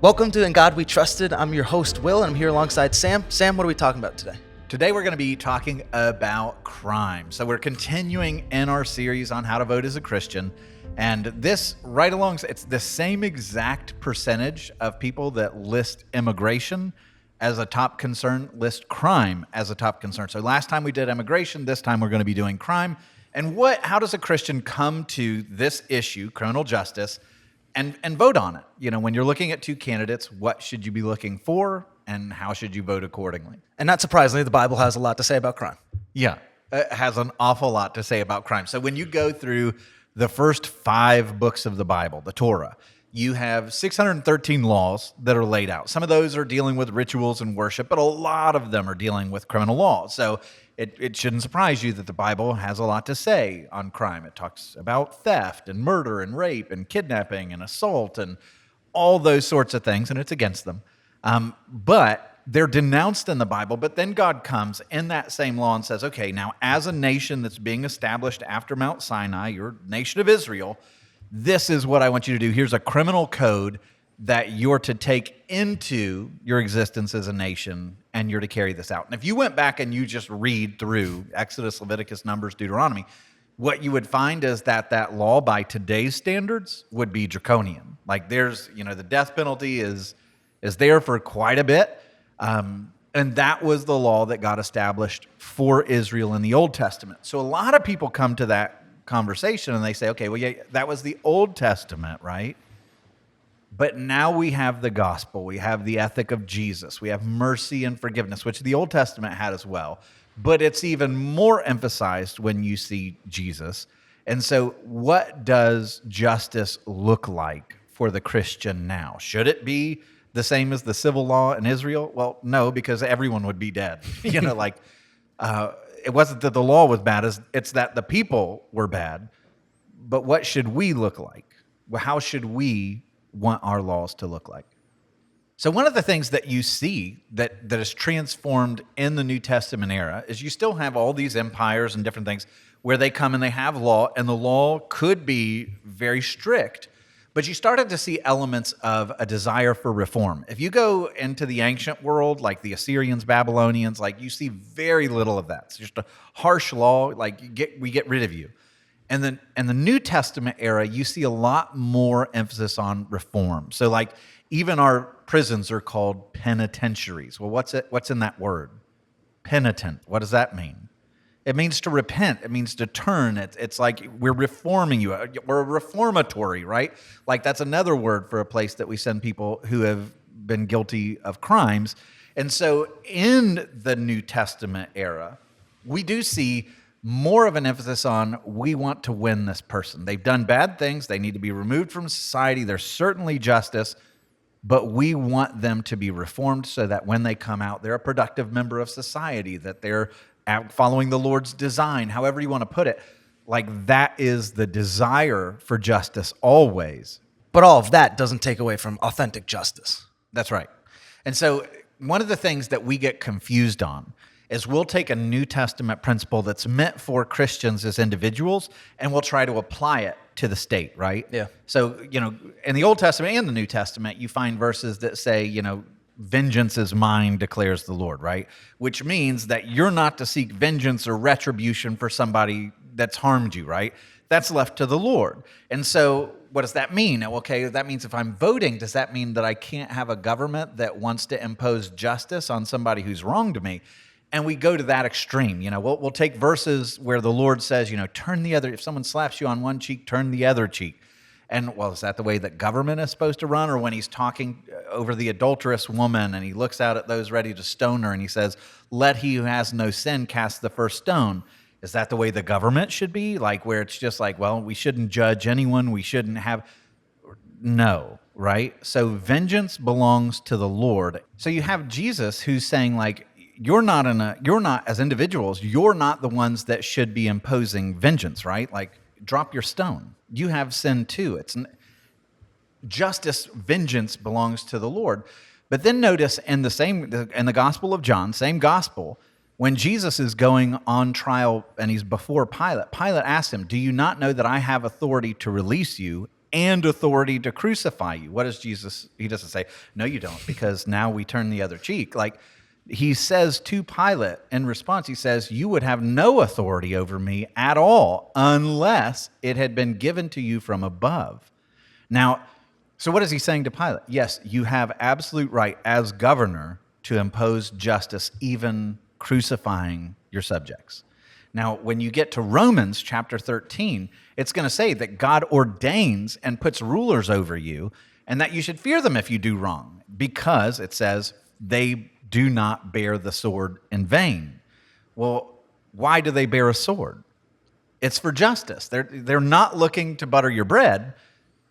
Welcome to In God We Trusted. I'm your host, Will, and I'm here alongside Sam. Sam, what are we talking about today? Today we're going to be talking about crime. So we're continuing in our series on how to vote as a Christian. And this right along, it's the same exact percentage of people that list immigration as a top concern, list crime as a top concern. So last time we did immigration, this time we're going to be doing crime. And how does a Christian come to this issue, criminal justice, and vote on it? You know, when you're looking at two candidates, what should you be looking for and how should you vote accordingly? And not surprisingly, the Bible has a lot to say about crime. Yeah, it has an awful lot to say about crime. So when you go through the first 5 books of the Bible, the Torah, you have 613 laws that are laid out. Some of those are dealing with rituals and worship, but a lot of them are dealing with criminal laws. So it shouldn't surprise you that the Bible has a lot to say on crime. It talks about theft and murder and rape and kidnapping and assault and all those sorts of things, and it's against them. But they're denounced in the Bible, but then God comes in that same law and says, okay, now as a nation that's being established after Mount Sinai, your nation of Israel, this is what I want you to do. Here's a criminal code that you're to take into your existence as a nation, and you're to carry this out. And if you went back and you just read through Exodus, Leviticus, Numbers, Deuteronomy, what you would find is that law by today's standards would be draconian. Like there's, the death penalty is there for quite a bit. And that was the law that God established for Israel in the Old Testament. So a lot of people come to that conversation and they say, okay, well, yeah, that was the Old Testament, right? But now we have the gospel. We have the ethic of Jesus. We have mercy and forgiveness, which the Old Testament had as well. But it's even more emphasized when you see Jesus. And so what does justice look like for the Christian now? Should it be the same as the civil law in Israel? Well, no, because everyone would be dead. It wasn't that the law was bad, it's that the people were bad. But what should we look like? Well, how should we want our laws to look like? So one of the things that you see that is transformed in the New Testament era is you still have all these empires and different things where they come and they have law, and the law could be very strict, but you started to see elements of a desire for reform. If you go into the ancient world, like the Assyrians, Babylonians, like you see very little of that. It's just a harsh law, like we get rid of you. And then in the New Testament era, you see a lot more emphasis on reform. So like even our prisons are called penitentiaries. Well, what's in that word? Penitent. What does that mean? It means to repent. It means to turn. It's like we're reforming you. We're a reformatory, right? Like that's another word for a place that we send people who have been guilty of crimes. And so in the New Testament era, we do see more of an emphasis on we want to win this person. They've done bad things. They need to be removed from society. There's certainly justice, but we want them to be reformed so that when they come out, they're a productive member of society, that they're following the Lord's design, however you want to put it. Like that is the desire for justice always. But all of that doesn't take away from authentic justice. That's right. And so one of the things that we get confused on is we'll take a New Testament principle that's meant for Christians as individuals, and we'll try to apply it to the state, right? Yeah. So, in the Old Testament and the New Testament, you find verses that say, vengeance is mine, declares the Lord, right? Which means that you're not to seek vengeance or retribution for somebody that's harmed you, right? That's left to the Lord. And so what does that mean? Okay, that means if I'm voting, does that mean that I can't have a government that wants to impose justice on somebody who's wronged me? And we go to that extreme. We'll take verses where the Lord says, turn the other, if someone slaps you on one cheek, turn the other cheek. And, well, is that the way that government is supposed to run? Or when he's talking over the adulterous woman and he looks out at those ready to stone her and he says, let he who has no sin cast the first stone. Is that the way the government should be? Like where it's just like, well, we shouldn't judge anyone. We shouldn't have, no, right? So vengeance belongs to the Lord. So you have Jesus who's saying like, you're not as individuals, you're not the ones that should be imposing vengeance, right? Like drop your stone. You have sin too. It's justice, vengeance belongs to the Lord. But then notice in the Gospel of John, same gospel, when Jesus is going on trial and he's before Pilate, Pilate asks him, do you not know that I have authority to release you and authority to crucify you. What does Jesus? He doesn't say, no, you don't, because now we turn the other cheek. Like he says to Pilate in response, he says, you would have no authority over me at all unless it had been given to you from above. Now, so what is he saying to Pilate? Yes, you have absolute right as governor to impose justice, even crucifying your subjects. Now, when you get to Romans chapter 13, it's going to say that God ordains and puts rulers over you, and that you should fear them if you do wrong, because it says they do not bear the sword in vain. Well, why do they bear a sword? It's for justice. They're not looking to butter your bread.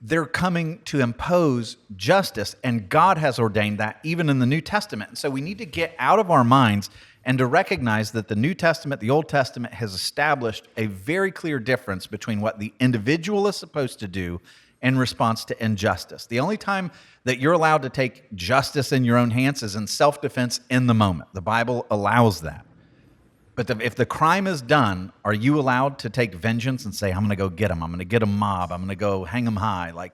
They're coming to impose justice, and God has ordained that even in the New Testament. And so we need to get out of our minds and to recognize that the New Testament, the Old Testament, has established a very clear difference between what the individual is supposed to do in response to injustice. The only time that you're allowed to take justice in your own hands is in self-defense in the moment. The Bible allows that. But if the crime is done, are you allowed to take vengeance and say, I'm going to go get him, I'm going to get a mob, I'm going to go hang him high? Like,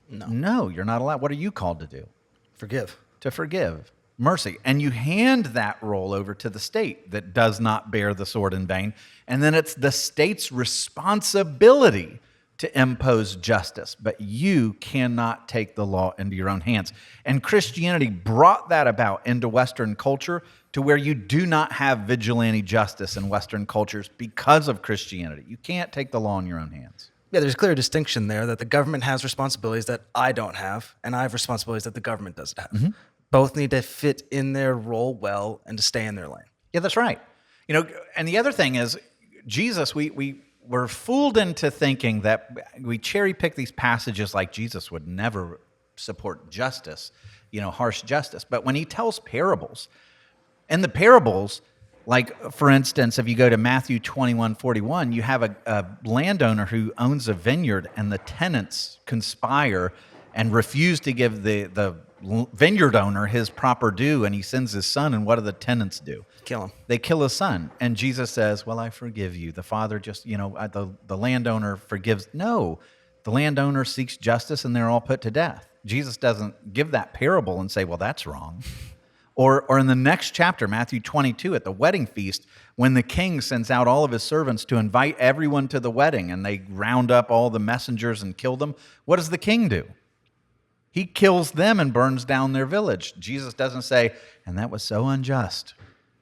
no, you're not allowed. What are you called to do? Forgive. To forgive. Mercy. And you hand that role over to the state that does not bear the sword in vain. And then it's the state's responsibility to impose justice. But you cannot take the law into your own hands. And Christianity brought that about into Western culture to where you do not have vigilante justice in Western cultures because of Christianity. You can't take the law in your own hands. Yeah, there's a clear distinction there that the government has responsibilities that I don't have, and I have responsibilities that the government doesn't have. Mm-hmm. Both need to fit in their role well and to stay in their lane. Yeah, that's right. You know, and the other thing is, Jesus, we were fooled into thinking that we cherry pick these passages like Jesus would never support justice, harsh justice. But when he tells parables, and the parables, like, for instance, if you go to Matthew 21:41, you have a landowner who owns a vineyard, and the tenants conspire and refuse to give the vineyard owner his proper due, and he sends his son, and what do the tenants do? Kill him. They kill his son. And Jesus says, well, I forgive you. The father just, the landowner forgives. No, the landowner seeks justice, and they're all put to death. Jesus doesn't give that parable and say, well, that's wrong. Or in the next chapter, Matthew 22, at the wedding feast, when the king sends out all of his servants to invite everyone to the wedding, and they round up all the messengers and kill them, what does the king do? He kills them and burns down their village. Jesus doesn't say, and that was so unjust.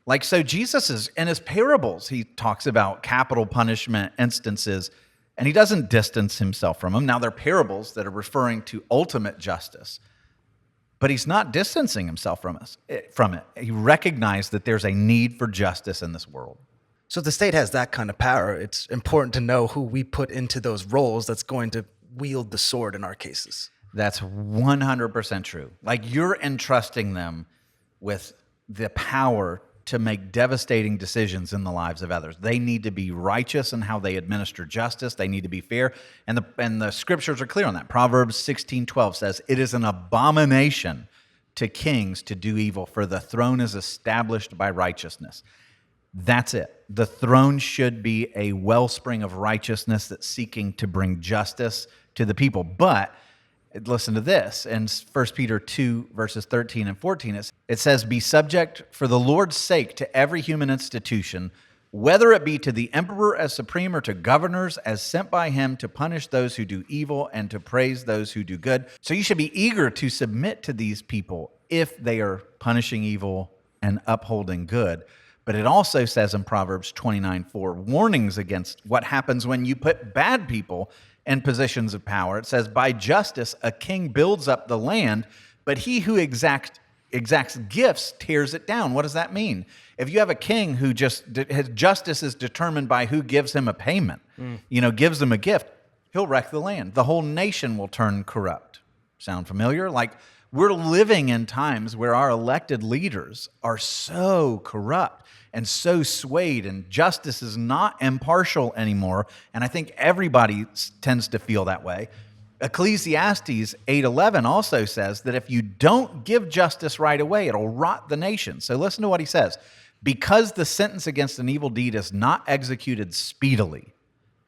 Like, so Jesus is, in his parables, he talks about capital punishment instances, and he doesn't distance himself from them. Now, they're parables that are referring to ultimate justice. But he's not distancing himself from it. He recognized that there's a need for justice in this world. So if the state has that kind of power, it's important to know who we put into those roles that's going to wield the sword in our cases. That's 100% true. Like, you're entrusting them with the power to make devastating decisions in the lives of others. They need to be righteous in how they administer justice. They need to be fair. And the scriptures are clear on that. Proverbs 16:12 says, it is an abomination to kings to do evil, for the throne is established by righteousness. That's it. The throne should be a wellspring of righteousness that's seeking to bring justice to the people. But listen to this. In 1 Peter 2, verses 13 and 14, it says, be subject for the Lord's sake to every human institution, whether it be to the emperor as supreme or to governors as sent by him to punish those who do evil and to praise those who do good. So you should be eager to submit to these people if they are punishing evil and upholding good. But it also says in Proverbs 29:4, warnings against what happens when you put bad people in positions of power. It says, by justice, a king builds up the land, but he who exacts gifts tears it down. What does that mean? If you have a king who his justice is determined by who gives him a payment, gives him a gift, he'll wreck the land. The whole nation will turn corrupt. Sound familiar? Like, we're living in times where our elected leaders are so corrupt and so swayed, and justice is not impartial anymore. And I think everybody tends to feel that way. Ecclesiastes 8:11 also says that if you don't give justice right away, it'll rot the nation. So listen to what he says. Because the sentence against an evil deed is not executed speedily,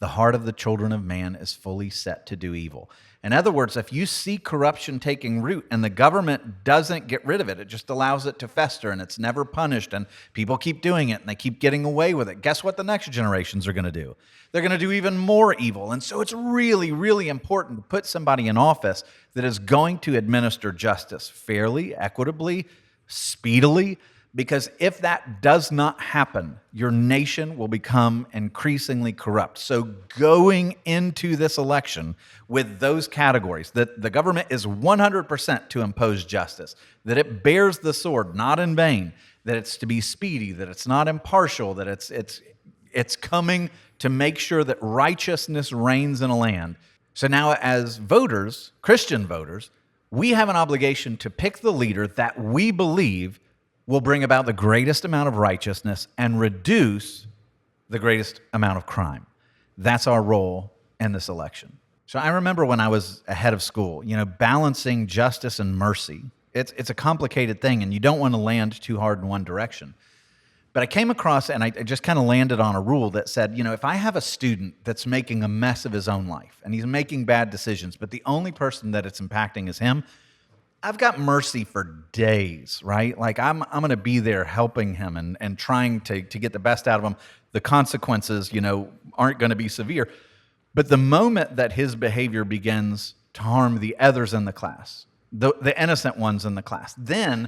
the heart of the children of man is fully set to do evil. In other words, if you see corruption taking root and the government doesn't get rid of it, it just allows it to fester and it's never punished and people keep doing it and they keep getting away with it, guess what the next generations are going to do? They're going to do even more evil. And so it's really, really important to put somebody in office that is going to administer justice fairly, equitably, speedily, because if that does not happen, your nation will become increasingly corrupt. So going into this election with those categories, that the government is 100% to impose justice, that it bears the sword, not in vain, that it's to be speedy, that it's not impartial, that it's coming to make sure that righteousness reigns in a land. So now as voters, Christian voters, we have an obligation to pick the leader that we believe will bring about the greatest amount of righteousness and reduce the greatest amount of crime. That's our role in this election. So I remember when I was ahead of school, balancing justice and mercy. It's a complicated thing, and you don't want to land too hard in one direction. But I came across, and I just kind of landed on a rule that said, if I have a student that's making a mess of his own life, and he's making bad decisions, but the only person that it's impacting is him, I've got mercy for days, right? Like I'm going to be there helping him and trying to get the best out of him. The consequences, aren't going to be severe. But the moment that his behavior begins to harm the others in the class, the innocent ones in the class, then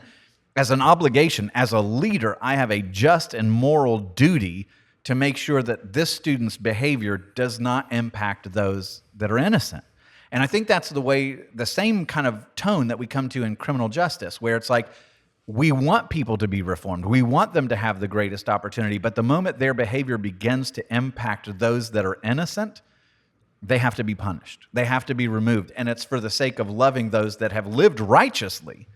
as an obligation, as a leader, I have a just and moral duty to make sure that this student's behavior does not impact those that are innocent. And I think that's the same kind of tone that we come to in criminal justice, where it's like, we want people to be reformed. We want them to have the greatest opportunity. But the moment their behavior begins to impact those that are innocent, they have to be punished. They have to be removed. And it's for the sake of loving those that have lived righteously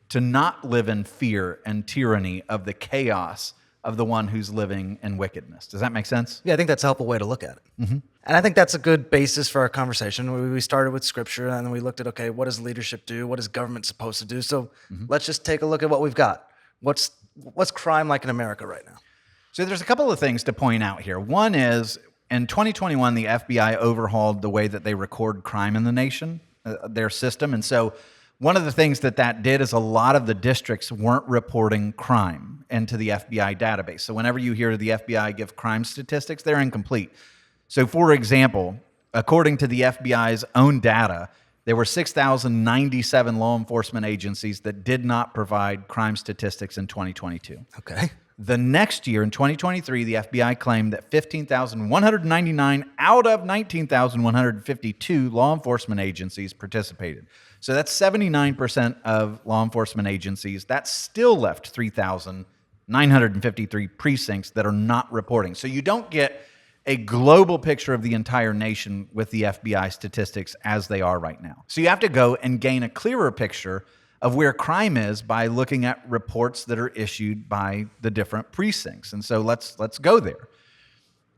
to not live in fear and tyranny of the chaos of the one who's living in wickedness. Does that make sense? Yeah, I think that's a helpful way to look at it. Mm-hmm. And I think that's a good basis for our conversation. We started with scripture and then we looked at, okay, what does leadership do? What is government supposed to do? So let's just take a look at what we've got. What's crime like in America right now? So there's a couple of things to point out here. One is, in 2021, the FBI overhauled the way that they record crime in the nation, their system. And so one of the things that did is a lot of the districts weren't reporting crime into the FBI database. So whenever you hear the FBI give crime statistics, they're incomplete. So for example, according to the FBI's own data, there were 6,097 law enforcement agencies that did not provide crime statistics in 2022. Okay. The next year, in 2023, the FBI claimed that 15,199 out of 19,152 law enforcement agencies participated. So that's 79% of law enforcement agencies. That still left 3,953 precincts that are not reporting. So you don't get a global picture of the entire nation with the FBI statistics as they are right now. So you have to go and gain a clearer picture of where crime is by looking at reports that are issued by the different precincts. And so let's go there.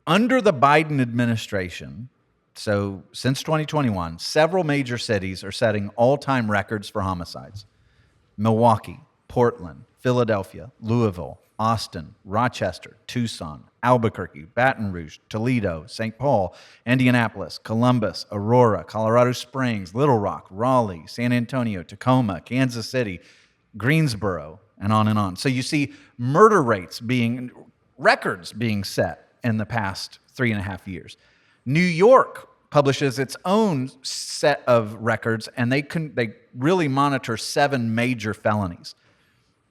Under the Biden administration, so since 2021, several major cities are setting all-time records for homicides. Milwaukee, Portland, Philadelphia, Louisville, Austin, Rochester, Tucson, Albuquerque, Baton Rouge, Toledo, St. Paul, Indianapolis, Columbus, Aurora, Colorado Springs, Little Rock, Raleigh, San Antonio, Tacoma, Kansas City, Greensboro, and on and on. So you see murder rates records being set in the past 3.5 years. New York publishes its own set of records, and they really monitor 7 major felonies.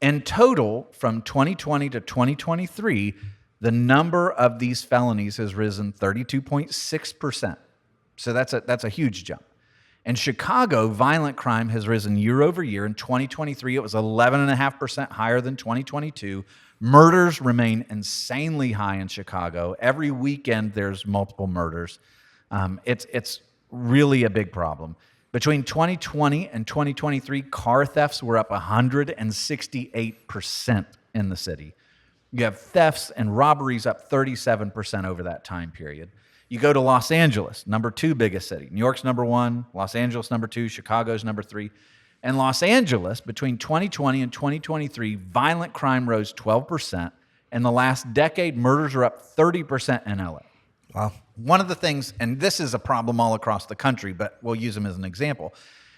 In total, from 2020 to 2023, the number of these felonies has risen 32.6%. So that's a huge jump. In Chicago, violent crime has risen year over year. In 2023, it was 11.5% higher than 2022. Murders remain insanely high in Chicago. Every weekend, there's multiple murders. It's really a big problem. Between 2020 and 2023, car thefts were up 168% in the city. You have thefts and robberies up 37% over that time period. You go to Los Angeles, number 2 biggest city. New York's number 1, Los Angeles number 2, Chicago's number 3. In Los Angeles, between 2020 and 2023, violent crime rose 12%. In the last decade, murders are up 30% in LA. Wow. One of the things, and this is a problem all across the country, but we'll use him as an example.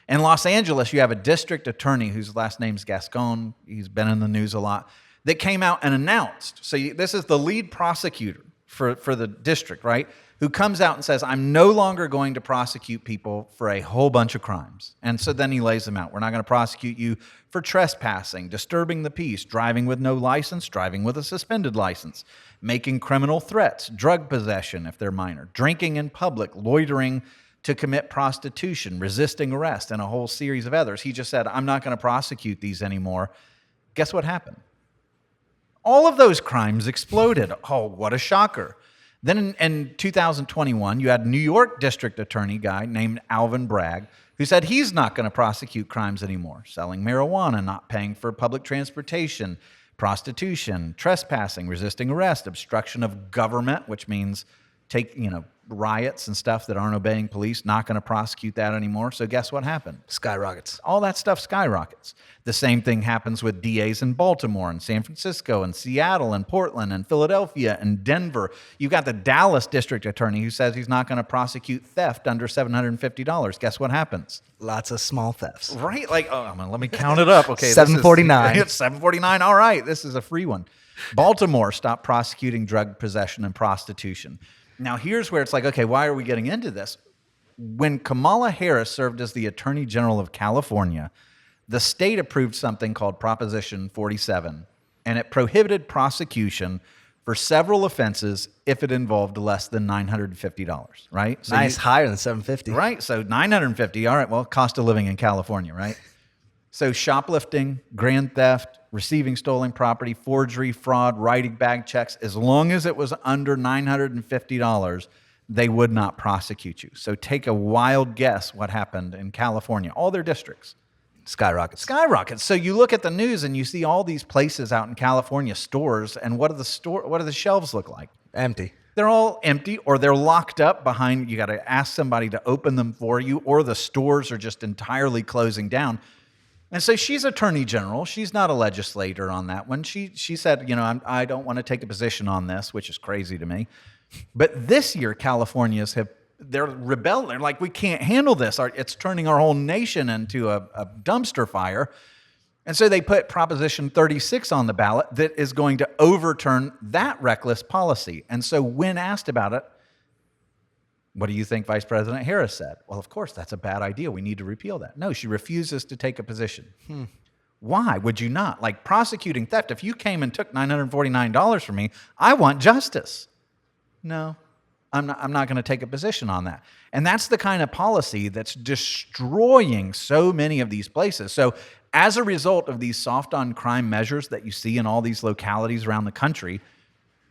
In Los Angeles, you have a district attorney whose last name's Gascon. He's been in the news a lot, that came out and announced. So this is the lead prosecutor for the district, right? Who comes out and says, I'm no longer going to prosecute people for a whole bunch of crimes. And so then he lays them out. We're not going to prosecute you for trespassing, disturbing the peace, driving with no license, driving with a suspended license, making criminal threats, drug possession if they're minor, drinking in public, loitering to commit prostitution, resisting arrest, and a whole series of others. He just said, I'm not going to prosecute these anymore. Guess what happened? All of those crimes exploded. Oh, what a shocker. Then in 2021, you had a New York district attorney guy named Alvin Bragg who said he's not going to prosecute crimes anymore, selling marijuana, not paying for public transportation, prostitution, trespassing, resisting arrest, obstruction of government, which means riots and stuff that aren't obeying police, not going to prosecute that anymore. So guess what happened? Skyrockets. All that stuff skyrockets. The same thing happens with DAs in Baltimore and San Francisco and Seattle and Portland and Philadelphia and Denver. You've got the Dallas district attorney who says he's not going to prosecute theft under $750. Guess what happens? Lots of small thefts. Right? Like, let me count it up. Okay, $749. It's $749. All right, this is a free one. Baltimore stopped prosecuting drug possession and prostitution. Now, here's where it's like, okay, why are we getting into this? When Kamala Harris served as the Attorney General of California, the state approved something called Proposition 47, and it prohibited prosecution for several offenses if it involved less than $950, right? So nice, higher than $750. Right, so $950, all right, well, cost of living in California, right? So shoplifting, grand theft, receiving stolen property, forgery, fraud, writing bag checks, as long as it was under $950, they would not prosecute you. So take a wild guess what happened in California, all their districts. Skyrockets. So you look at the news and you see all these places out in California, stores, and what do the shelves look like? Empty. They're all empty, or they're locked up behind, you got to ask somebody to open them for you, or the stores are just entirely closing down. And so she's Attorney General. She's not a legislator on that one. She said, I don't want to take a position on this, which is crazy to me. But this year, Californians they're rebelling. They're like, we can't handle this. It's turning our whole nation into a dumpster fire. And so they put Proposition 36 on the ballot that is going to overturn that reckless policy. And so when asked about it, what do you think Vice President Harris said? Well, of course, that's a bad idea. We need to repeal that. No, she refuses to take a position. Why would you not? Like prosecuting theft, if you came and took $949 from me, I want justice. No, I'm not going to take a position on that. And that's the kind of policy that's destroying so many of these places. So as a result of these soft on crime measures that you see in all these localities around the country,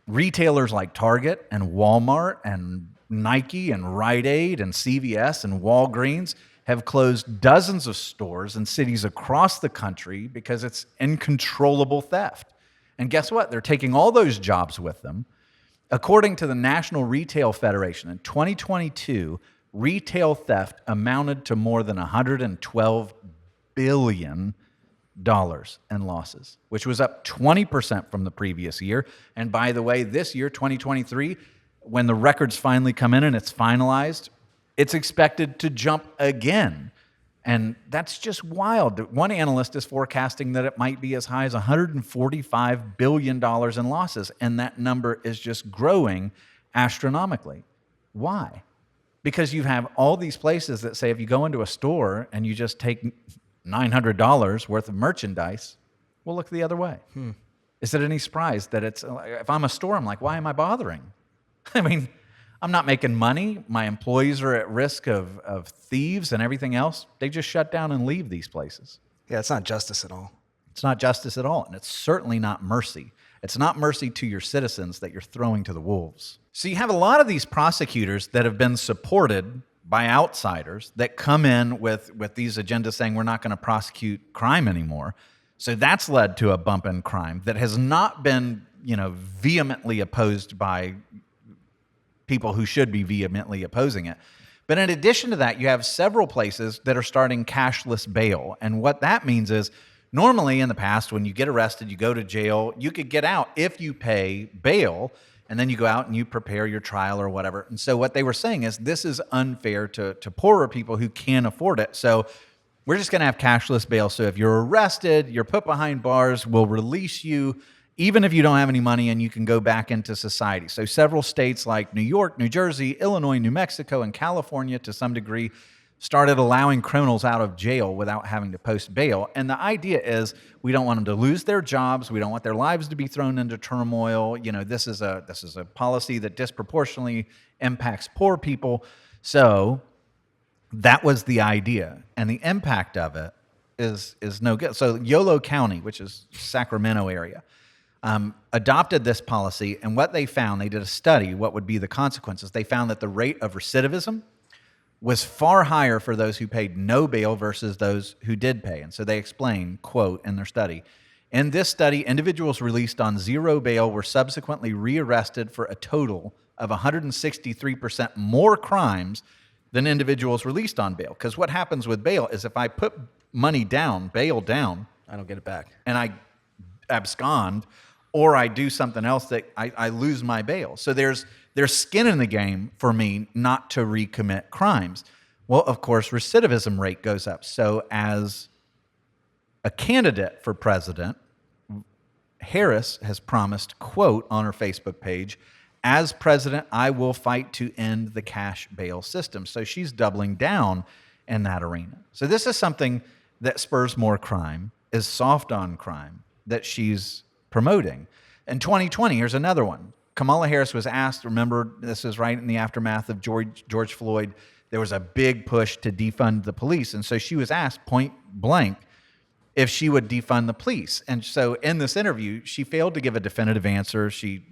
retailers like Target and Walmart and Nike and Rite Aid and CVS and Walgreens have closed dozens of stores in cities across the country because it's uncontrollable theft. And guess what? They're taking all those jobs with them. According to the National Retail Federation, in 2022, retail theft amounted to more than $112 billion in losses, which was up 20% from the previous year. And by the way, this year, 2023, when the records finally come in and it's finalized, it's expected to jump again. And that's just wild. One analyst is forecasting that it might be as high as $145 billion in losses, and that number is just growing astronomically. Why? Because you have all these places that say if you go into a store and you just take $900 worth of merchandise, we'll look the other way. Is it any surprise that if I'm a store, I'm like, why am I bothering? I mean, I'm not making money. My employees are at risk of thieves and everything else. They just shut down and leave these places. Yeah, it's not justice at all. It's not justice at all, and it's certainly not mercy. It's not mercy to your citizens that you're throwing to the wolves. So you have a lot of these prosecutors that have been supported by outsiders that come in with these agendas saying we're not going to prosecute crime anymore. So that's led to a bump in crime that has not been, vehemently opposed by people who should be vehemently opposing it. But in addition to that, you have several places that are starting cashless bail. And what that means is normally in the past, when you get arrested, you go to jail, you could get out if you pay bail. and then you go out and you prepare your trial or whatever. And so what they were saying is this is unfair to poorer people who can't afford it. So we're just going to have cashless bail. So if you're arrested, you're put behind bars, we'll release you even if you don't have any money, and you can go back into society. So several states like New York, New Jersey, Illinois, New Mexico, and California to some degree started allowing criminals out of jail without having to post bail. And the idea is we don't want them to lose their jobs. We don't want their lives to be thrown into turmoil. You know, this is a policy that disproportionately impacts poor people. So that was the idea. And the impact of it is no good. So Yolo County, which is Sacramento area, adopted this policy. And what they found, they did a study, what would be the consequences. They found that the rate of recidivism was far higher for those who paid no bail versus those who did pay. And so they explain, quote, in their study, in this study, individuals released on zero bail were subsequently rearrested for a total of 163% more crimes than individuals released on bail. Because what happens with bail is if I put money down, bail down, I don't get it back. and I abscond, or I do something else that I lose my bail. So there's skin in the game for me not to recommit crimes. Well, of course, recidivism rate goes up. So as a candidate for president, Harris has promised, quote, on her Facebook page, as president, I will fight to end the cash bail system. So she's doubling down in that arena. So this is something that spurs more crime, is soft on crime, that she's promoting. In 2020, here's another one. Kamala Harris was asked, remember, this is right in the aftermath of George Floyd, there was a big push to defund the police. And so she was asked point blank if she would defund the police. And so in this interview, she failed to give a definitive answer. She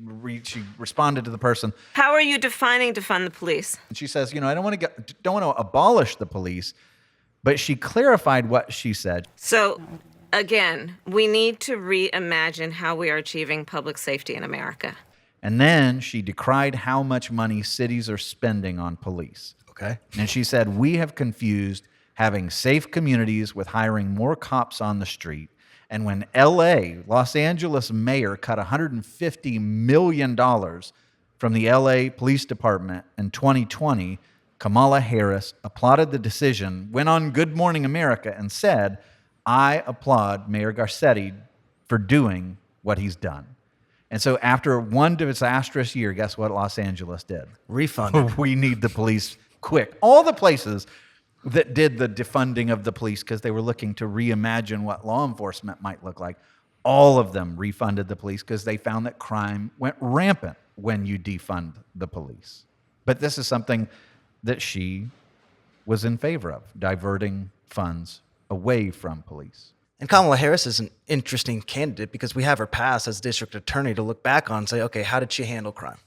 responded to the person. How are you defining defund the police? And she says, I don't want to abolish the police, but she clarified what she said. So, again, we need to reimagine how we are achieving public safety in America. And then she decried how much money cities are spending on police. Okay. And she said, we have confused having safe communities with hiring more cops on the street. And when Los Angeles mayor cut $150 million from the LA Police Department in 2020, Kamala Harris applauded the decision, went on Good Morning America and said, I applaud Mayor Garcetti for doing what he's done. And so after one disastrous year, guess what Los Angeles did? Refunded. We need the police quick. All the places that did the defunding of the police because they were looking to reimagine what law enforcement might look like, all of them refunded the police because they found that crime went rampant when you defund the police. But this is something that she was in favor of, diverting funds away from police. And Kamala Harris is an interesting candidate because we have her past as district attorney to look back on and say, okay, how did she handle crime?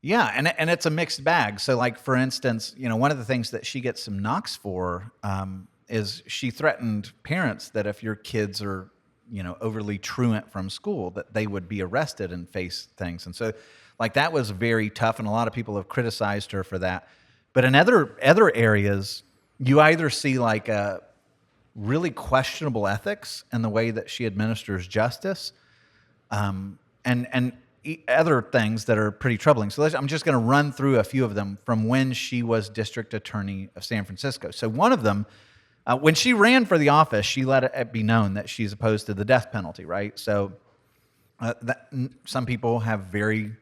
Yeah, and it's a mixed bag. So, like, for instance, one of the things that she gets some knocks for is she threatened parents that if your kids are, overly truant from school, that they would be arrested and face things. And so, like, that was very tough, and a lot of people have criticized her for that. But in other areas, you either see, like, a really questionable ethics in the way that she administers justice, and other things that are pretty troubling. So I'm just going to run through a few of them from when she was district attorney of San Francisco. So one of them, when she ran for the office, she let it be known that she's opposed to the death penalty, right? So some people have very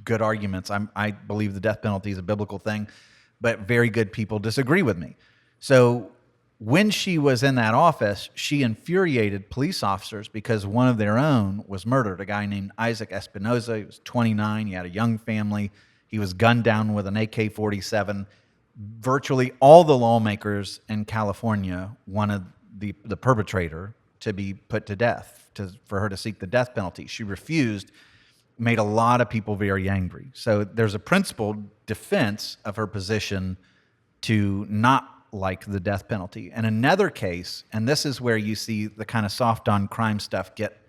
good arguments. I believe the death penalty is a biblical thing, but very good people disagree with me. So when she was in that office, she infuriated police officers because one of their own was murdered, a guy named Isaac Espinoza. He was 29. He had a young family. He was gunned down with an AK-47. Virtually all the lawmakers in California wanted the perpetrator to be put to death, for her to seek the death penalty. She refused, made a lot of people very angry. So there's a principled defense of her position to not like the death penalty. And another case, and this is where you see the kind of soft on crime stuff get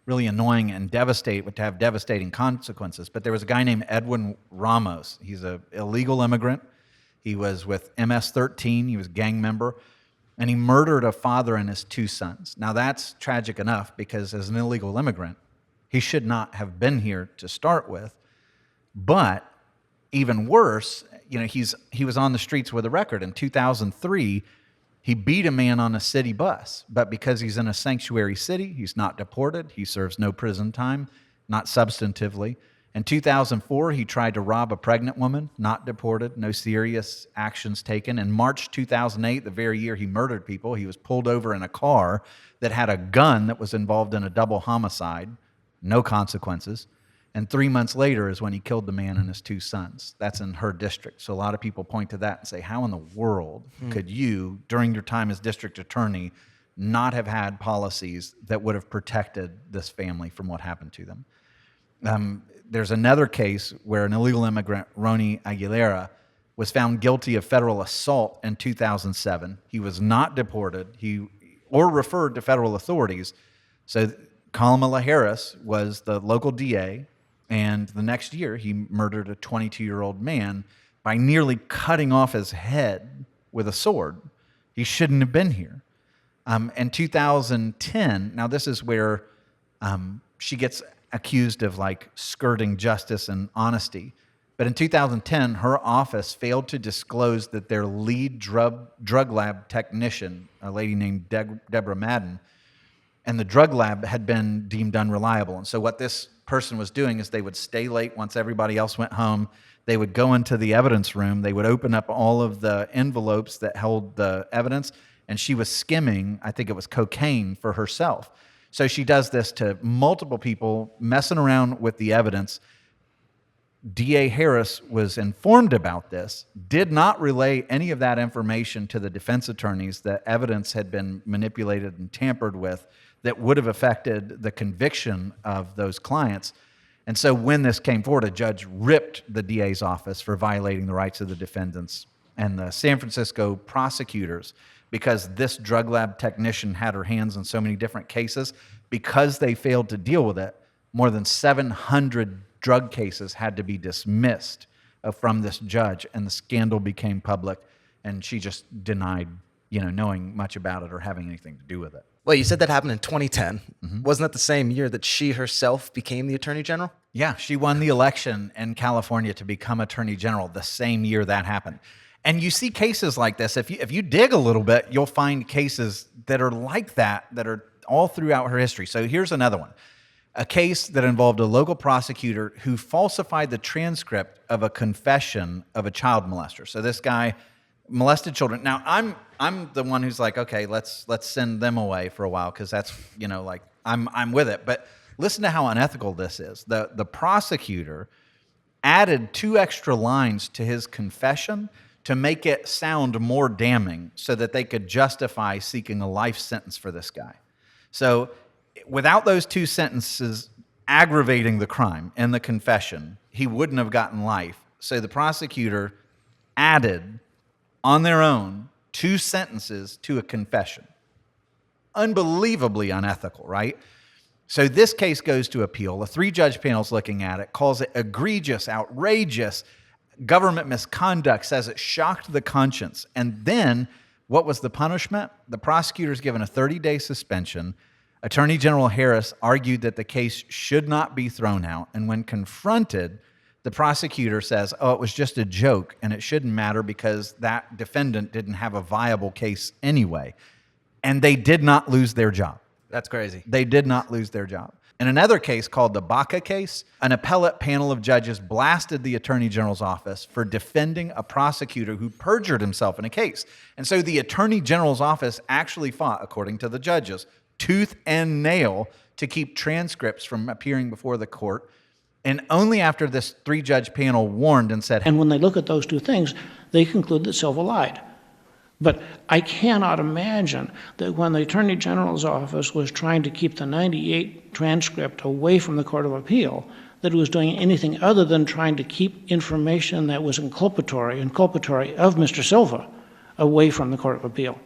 really annoying and to have devastating consequences. But there was a guy named Edwin Ramos. He's an illegal immigrant. He was with MS-13. He was a gang member. And he murdered a father and his two sons. Now that's tragic enough because as an illegal immigrant, he should not have been here to start with. But even worse, he was on the streets with a record. In 2003, he beat a man on a city bus, but because he's in a sanctuary city, he's not deported. He serves no prison time, not substantively. In 2004, he tried to rob a pregnant woman, not deported, no serious actions taken. In March 2008, the very year he murdered people, he was pulled over in a car that had a gun that was involved in a double homicide, no consequences. And 3 months later is when he killed the man and his 2 sons. That's in her district. So a lot of people point to that and say, how in the world could you, during your time as district attorney, not have had policies that would have protected this family from what happened to them? There's another case where an illegal immigrant, Roni Aguilera, was found guilty of federal assault in 2007. He was not deported or referred to federal authorities. So Kamala Harris was the local DA, and the next year he murdered a 22-year-old man by nearly cutting off his head with a sword. He shouldn't have been here. In 2010, now this is where she gets accused of like skirting justice and honesty. But in 2010, her office failed to disclose that their lead drug lab technician, a lady named Deborah Madden, and the drug lab had been deemed unreliable. And so what this person was doing is they would stay late once everybody else went home. They would go into the evidence room. They would open up all of the envelopes that held the evidence, and she was skimming, I think it was cocaine, for herself. So she does this to multiple people, messing around with the evidence. DA Harris was informed about this, did not relay any of that information to the defense attorneys that evidence had been manipulated and tampered with that would have affected the conviction of those clients. And so when this came forward, a judge ripped the DA's office for violating the rights of the defendants and the San Francisco prosecutors, because this drug lab technician had her hands in so many different cases. Because they failed to deal with it, more than 700 drug cases had to be dismissed from this judge, and the scandal became public, and she just denied, knowing much about it or having anything to do with it. Well, you said that happened in 2010. Wasn't that the same year that she herself became the attorney general? Yeah, she won the election in California to become attorney general the same year that happened. And you see cases like this. If you dig a little bit, you'll find cases that are like that are all throughout her history. So here's another one. A case that involved a local prosecutor who falsified the transcript of a confession of a child molester. So this guy molested children. Now, I'm the one who's like, okay, let's send them away for a while, because that's, I'm with it. But listen to how unethical this is. The prosecutor added 2 extra lines to his confession to make it sound more damning so that they could justify seeking a life sentence for this guy. So without those 2 sentences aggravating the crime in the confession, he wouldn't have gotten life. So the prosecutor added on their own 2 sentences to a confession. Unbelievably unethical, right? So this case goes to appeal. A 3-judge panel's looking at it, calls it egregious, outrageous, government misconduct, says it shocked the conscience. And then what was the punishment? The prosecutor's given a 30-day suspension. Attorney General Harris argued that the case should not be thrown out. And when confronted, the prosecutor says, it was just a joke and it shouldn't matter because that defendant didn't have a viable case anyway. And they did not lose their job. That's crazy. They did not lose their job. In another case called the Baca case, an appellate panel of judges blasted the Attorney General's office for defending a prosecutor who perjured himself in a case. And so the Attorney General's office actually fought, according to the judges, tooth and nail to keep transcripts from appearing before the court. And only after this 3-judge panel warned and said, and when they look at those 2 things, they conclude that Silva lied. But I cannot imagine that when the Attorney General's office was trying to keep the 98 transcript away from the Court of Appeal, that it was doing anything other than trying to keep information that was inculpatory of Mr. Silva away from the Court of Appeal.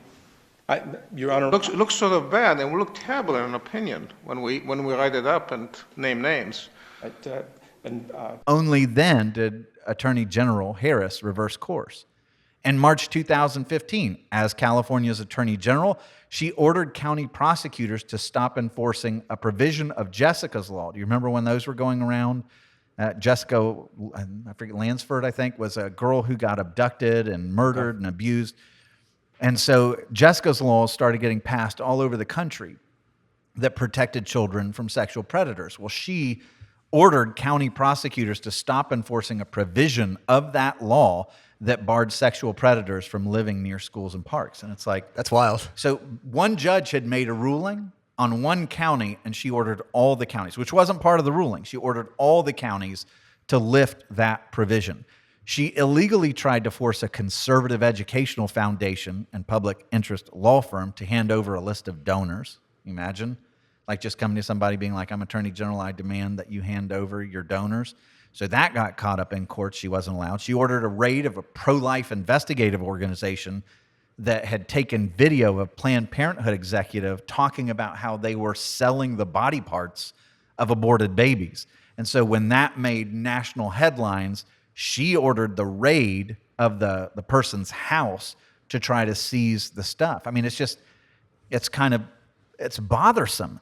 Your Honor, it looks sort of bad, and will look terrible in an opinion when we write it up and name names. Only then did Attorney General Harris reverse course. In March 2015, as California's Attorney General, she ordered county prosecutors to stop enforcing a provision of Jessica's law. Do you remember when those were going around? Jessica, I forget, Lansford, I think, was a girl who got abducted and murdered and abused. And so Jessica's laws started getting passed all over the country that protected children from sexual predators. Well, she ordered county prosecutors to stop enforcing a provision of that law that barred sexual predators from living near schools and parks. And it's like, That's wild. so one judge had made a ruling on one county, and she ordered all the counties, which wasn't part of the ruling. She ordered all the counties to lift that provision. She illegally tried to force a conservative educational foundation and public interest law firm to hand over a list of donors. Imagine, like just coming to somebody being like, I'm Attorney General, I demand that you hand over your donors. So that got caught up in court. She wasn't allowed. She ordered a raid of a pro-life investigative organization that had taken video of Planned Parenthood executive talking about how they were selling the body parts of aborted babies. And so when that made national headlines, she ordered the raid of the person's house to try to seize the stuff. I mean, it's bothersome.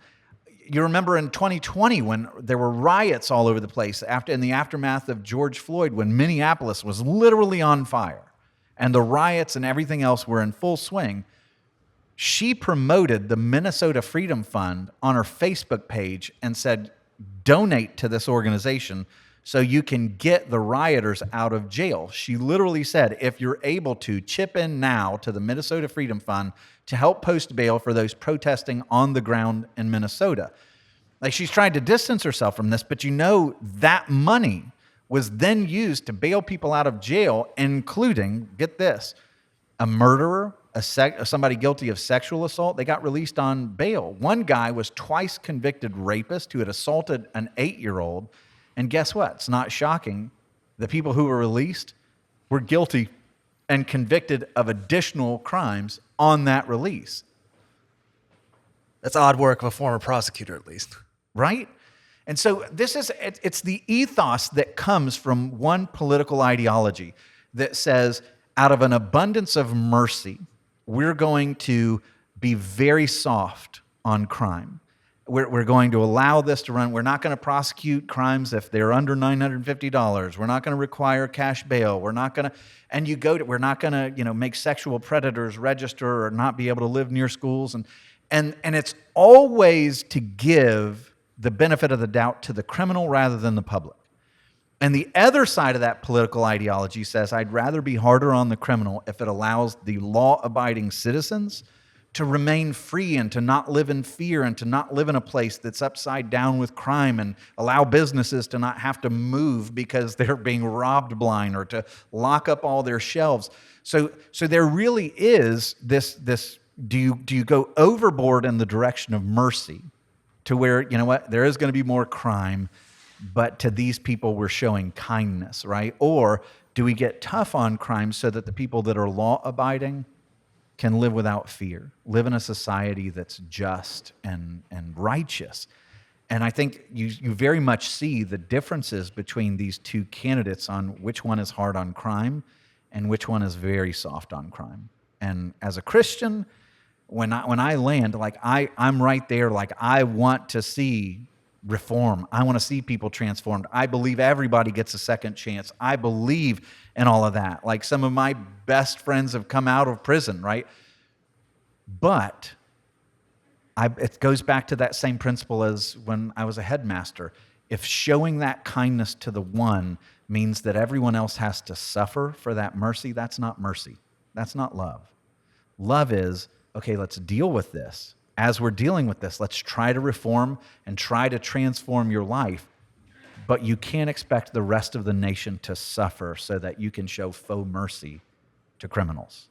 You remember in 2020 when there were riots all over the place in the aftermath of George Floyd, when Minneapolis was literally on fire and the riots and everything else were in full swing. She promoted the Minnesota Freedom Fund on her Facebook page and said, donate to this organization so you can get the rioters out of jail. She literally said, if you're able to, chip in now to the Minnesota Freedom Fund to help post bail for those protesting on the ground in Minnesota. Like, she's trying to distance herself from this, but you know that money was then used to bail people out of jail, including, get this, a murderer, somebody guilty of sexual assault. They got released on bail. One guy was twice convicted rapist who had assaulted an 8-year-old. And guess what? It's not shocking. The people who were released were guilty and convicted of additional crimes on that release. That's odd work of a former prosecutor, at least. Right? And so it's the ethos that comes from one political ideology that says, out of an abundance of mercy, we're going to be very soft on crime. We're going to allow this to run. We're not going to prosecute crimes if they're under $950. We're not going to require cash bail. We're not going to, we're not going to, make sexual predators register or not be able to live near schools. And it's always to give the benefit of the doubt to the criminal rather than the public. And the other side of that political ideology says, I'd rather be harder on the criminal if it allows the law-abiding citizens to remain free and to not live in fear and to not live in a place that's upside down with crime, and allow businesses to not have to move because they're being robbed blind, or to lock up all their shelves. So there really is this do you go overboard in the direction of mercy to where, you know what, there is going to be more crime, but to these people we're showing kindness, right? Or do we get tough on crime so that the people that are law-abiding can live without fear, live in a society that's just and righteous? And I think you very much see the differences between these two candidates on which one is hard on crime and which one is very soft on crime. And as a Christian, when I land, like I'm right there, like I want to see reform. I want to see people transformed. I believe everybody gets a second chance. I believe in all of that. Like, some of my best friends have come out of prison, right? But it goes back to that same principle as when I was a headmaster. If showing that kindness to the one means that everyone else has to suffer for that mercy, that's not mercy. That's not love. Love is, okay, let's deal with this. As we're dealing with this, let's try to reform and try to transform your life. But you can't expect the rest of the nation to suffer so that you can show faux mercy to criminals.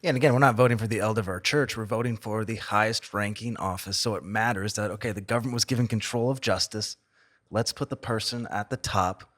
Yeah, and again, we're not voting for the elder of our church. We're voting for the highest ranking office. So it matters that, okay, the government was given control of justice. Let's put the person at the top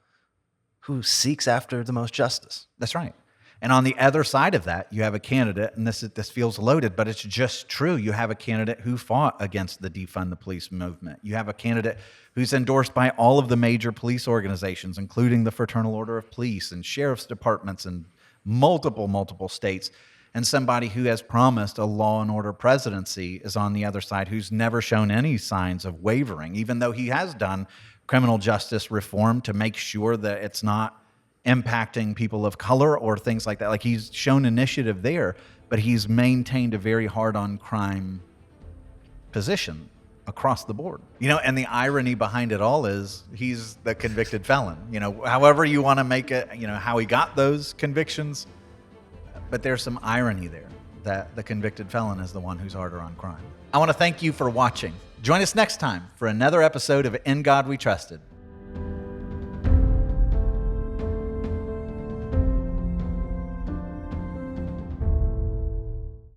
who seeks after the most justice. That's right. And on the other side of that, you have a candidate, and this feels loaded, but it's just true. You have a candidate who fought against the defund the police movement. You have a candidate who's endorsed by all of the major police organizations, including the Fraternal Order of Police and sheriff's departments in multiple states. And somebody who has promised a law and order presidency is on the other side, who's never shown any signs of wavering, even though he has done criminal justice reform to make sure that it's not impacting people of color or things like that. Like, he's shown initiative there, but he's maintained a very hard on crime position across the board. And the irony behind it all is he's the convicted felon. However you want to make it, how he got those convictions, but there's some irony there that the convicted felon is the one who's harder on crime. I want to thank you for watching. Join us next time for another episode of In God We Trusted.